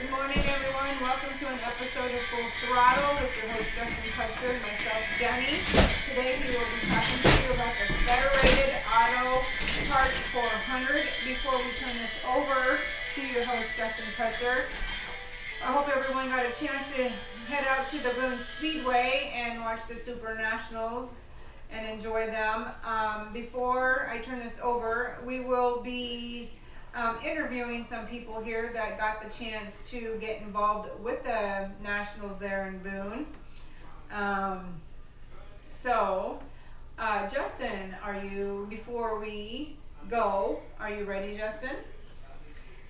Good morning, everyone. Welcome to an episode of Full Throttle with your host Justin Putzer and myself, Jenny. Today we will be talking to you about the Federated Auto Part 400. Before we turn this over to your host, Justin Putzer, I hope everyone got a chance to head out to the Boone Speedway and watch the Super Nationals and enjoy them. Before I turn this over, we will be interviewing some people here that got the chance to get involved with the Nationals there in Boone. Justin, before we go, are you ready, Justin?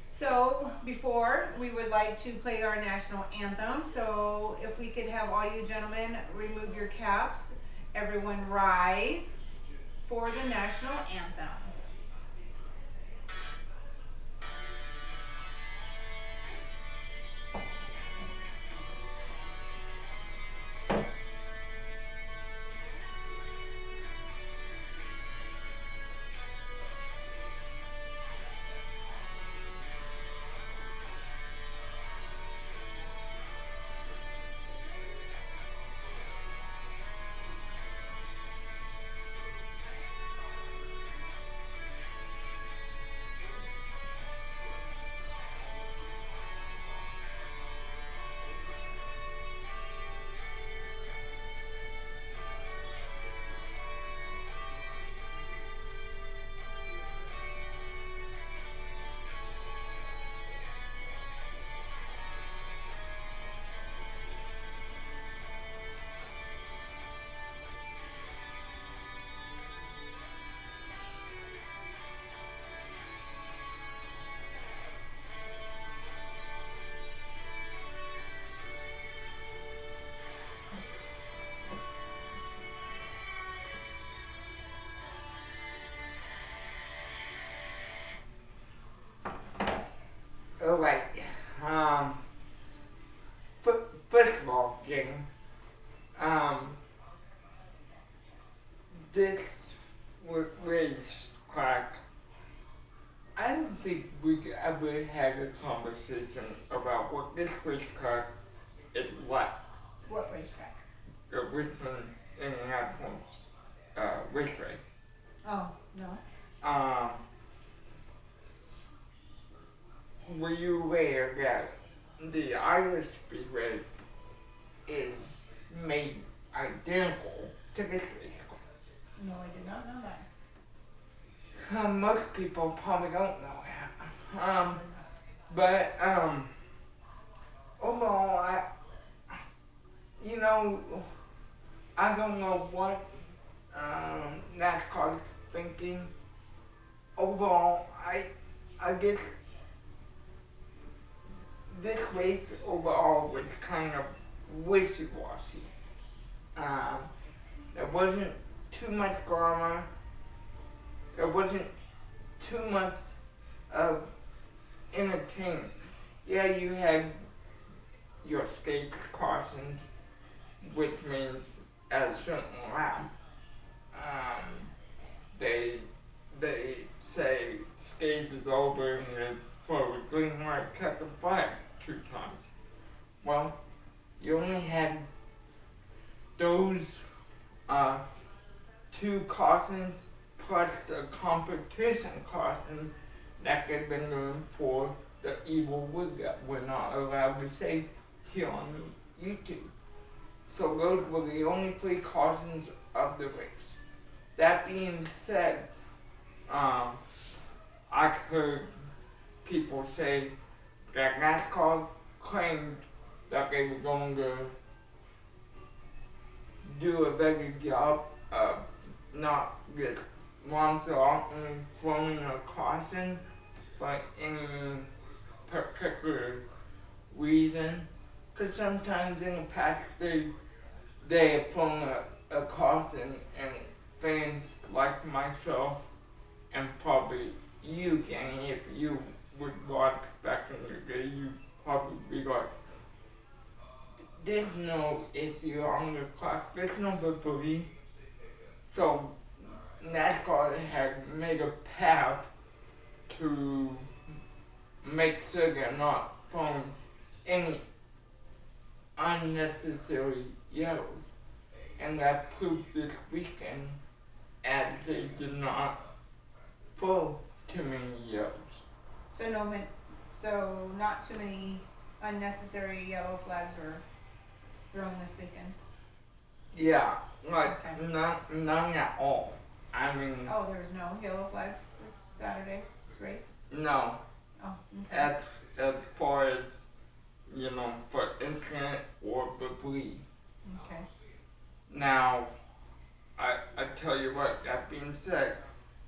So, before, we would like to play our national anthem. So, if we could have all you gentlemen remove your caps, everyone rise for the national anthem. All right. Um, First of all, Jane, um, this race crack. I don't think we ever had a conversation about what this race crack is like. What racetrack? The Richmond Indianapolis raceway. Oh, no. Um, were you aware that the Irish Speedway is made identical to this race? No, I did not know that. Most people probably don't know that. But overall, you know, I don't know what NASCAR is thinking. Overall, I guess this race overall was kind of wishy-washy. There wasn't too much drama. There wasn't too much of entertainment. Yeah, you had your stage cautions, which means at a certain lap, they say stage is over and they throw a green light, checkered flag 2 times. Well, you only had those 2 cautions plus the competition caution that they've been doing for the evil word that we're not allowed to say here on YouTube. So those were the only 3 cautions of the race. That being said, I've heard people say that NASCAR claimed that they were going to do a better job of not get Ronson throwing a caution for any particular reason. Because sometimes in the past they have thrown a caution and fans like myself and probably you, Kenny, if you would watch back in the day, you probably be like, there's no issue on the clock, there's no referee. So NASCAR had made a path to make sure they're not throwing any unnecessary yellows, and that proved this weekend as they did not throw too many yellows. So not too many unnecessary yellow flags were thrown this weekend. Yeah, like Okay. none at all. I mean, Oh, there's no yellow flags this Saturday's race? no, Oh, okay. as far as, for incident or debris. Okay. Now, I tell you what, that being said,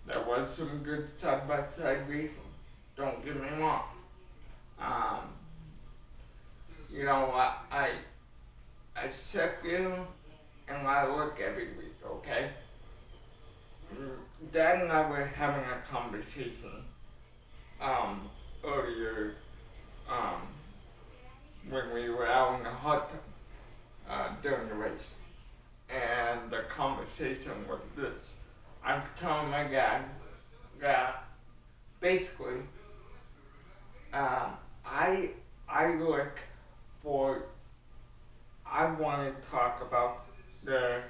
there was some good side-by-side racing. Don't get me wrong. Um, I check in and I look every week, okay? Dad and I were having a conversation earlier um, when we were out in the hot tub during the race. And the conversation was this. I'm telling my dad that basically I look for, I want to talk about the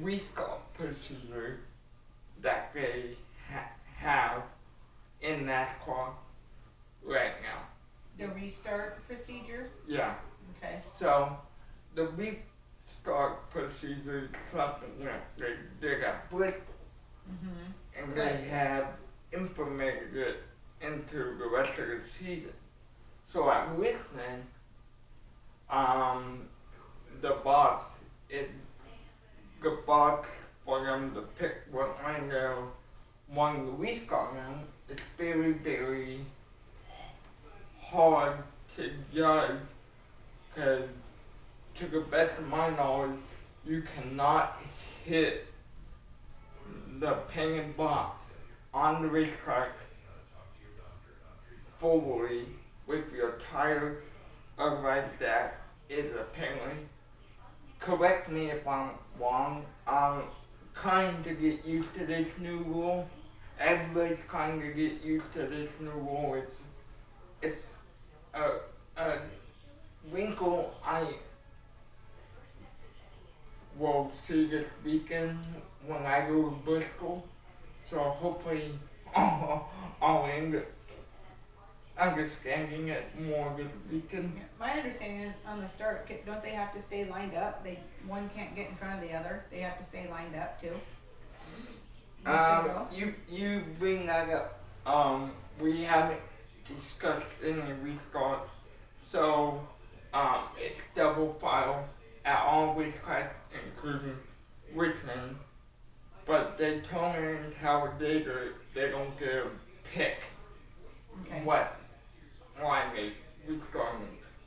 restart procedure that they have in NASCAR right now. The restart procedure? Yeah. Okay. So the restart procedure is something they got Bristol Mm-hmm. and Correct. they have implemented it into the rest of the season. So at Richmond, the box, the box for them to pick what line they want the restart on, it's very, very hard to judge because to the best of my knowledge, you cannot hit the painted box on the racetrack forwardly with your tire like that is apparently. Correct me if I'm wrong. I'm trying to get used to this new rule. Everybody's trying to get used to this new rule. It's a wrinkle I will see this weekend when I go to Bristol. So hopefully I'll end up understanding it more this weekend. Yeah. My understanding is on the start, don't they have to stay lined up? One can't get in front of the other. They have to stay lined up too. Once they go? You bring that up. We haven't discussed any restart. So, it's double file at all racetracks, including Richmond. But they told me in Talladega they don't get a pick Okay. what line they restart.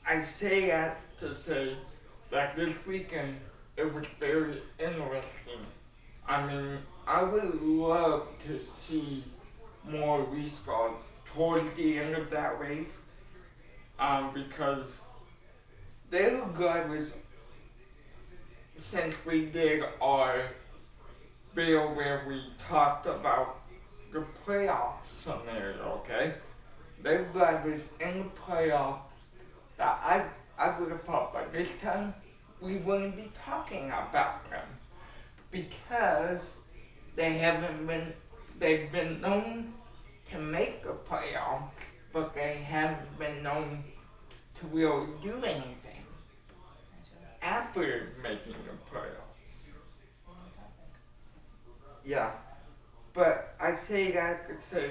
I say that to say that this weekend it was very interesting. I mean, I would love to see more restarts towards the end of that race, because they were good since we did our video where we talked about the playoff scenario, okay? They were glad was in the playoffs that I would have thought by this time we wouldn't be talking about them because they've been known to make the playoffs, but they haven't been known to really do anything after making the playoffs. Yeah, but I say that to say,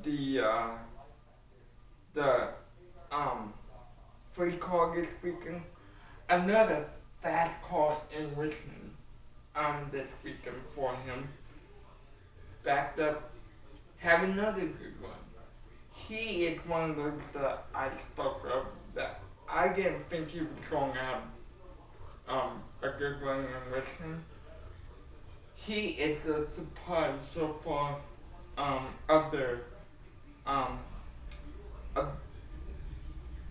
the the free car this weekend, another fast car in Richmond, this weekend for him, backed up, had another good one. He is one of those that I spoke of that I didn't think he was going to have a good run in Richmond. He is the surprise so far of the um of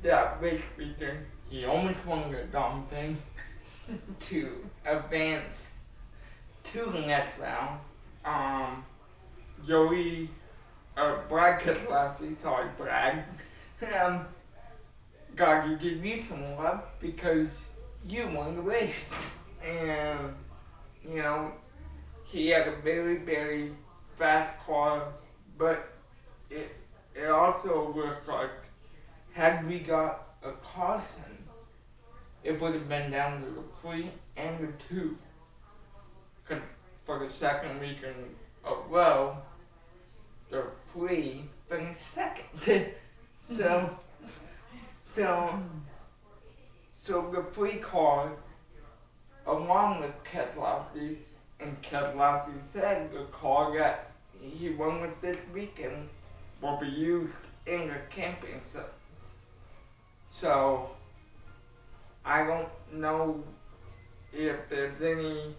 that race weekend. He almost won the darn thing to advance to the next round. Joey Brad Keselowski, sorry Brad, gotta give you some love because you won the race. And, you know, he had a very, very fast car, but it also looked like had we got a caution, it would have been down to the 3 and the 2. 'Cause for the second week in a row, the 3 finished second. so, so, so the 3 car, along with Keselowski, and Keselowski said the car that he won with this weekend will be used in the championship. So, I don't know if there's any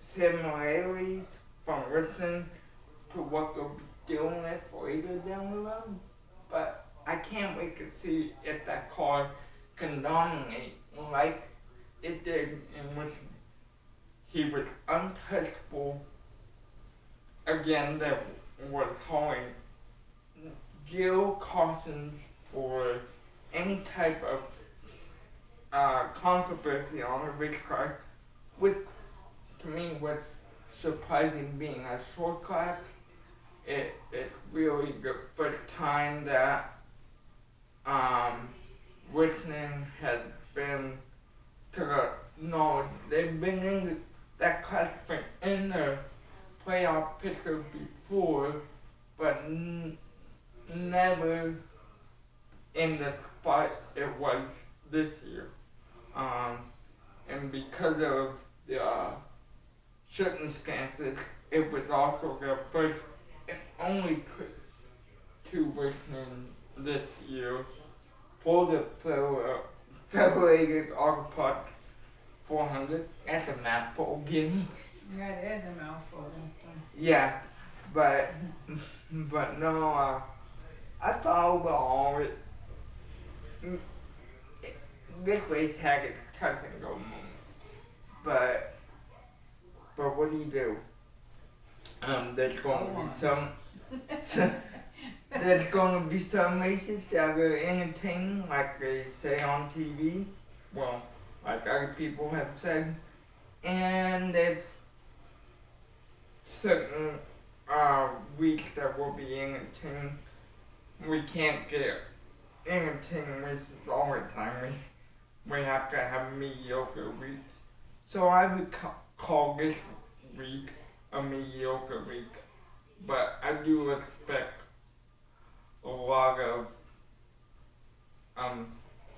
similarities from listening to what they'll be dealing with later down the road, but I can't wait to see if that car can dominate like it did in which he was untouchable. Again, that was hauling zero cautions or any type of controversy on the racetrack, which to me was surprising being a short track. It's really the first time that Richmond has been to the knowledge. They've been in that class, been in the playoff picture before, but never in the spot it was this year. And because of the circumstances, it was also their first and only trip to Richmond this year for the Federated Auto Parts 400. That's a mouthful, Guinea. Yeah, it is a mouthful this time. Yeah, but no, I thought overall this race had its touch and go moments, but what do you do? There's going to be there's going to be some races that are entertaining, like they say on TV. Well, like other people have said, and there's certain weeks that will be entertaining. We can't get entertaining races all the time. We have to have mediocre weeks. So I would call this week a mediocre week, but I do expect a lot of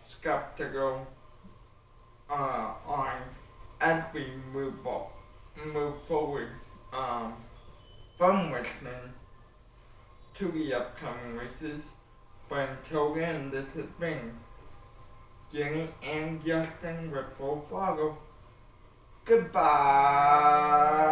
skeptical on as we move forward from Richmond to the upcoming races. But until then, this has been Jenny and Justin with Full Throttle. Goodbye.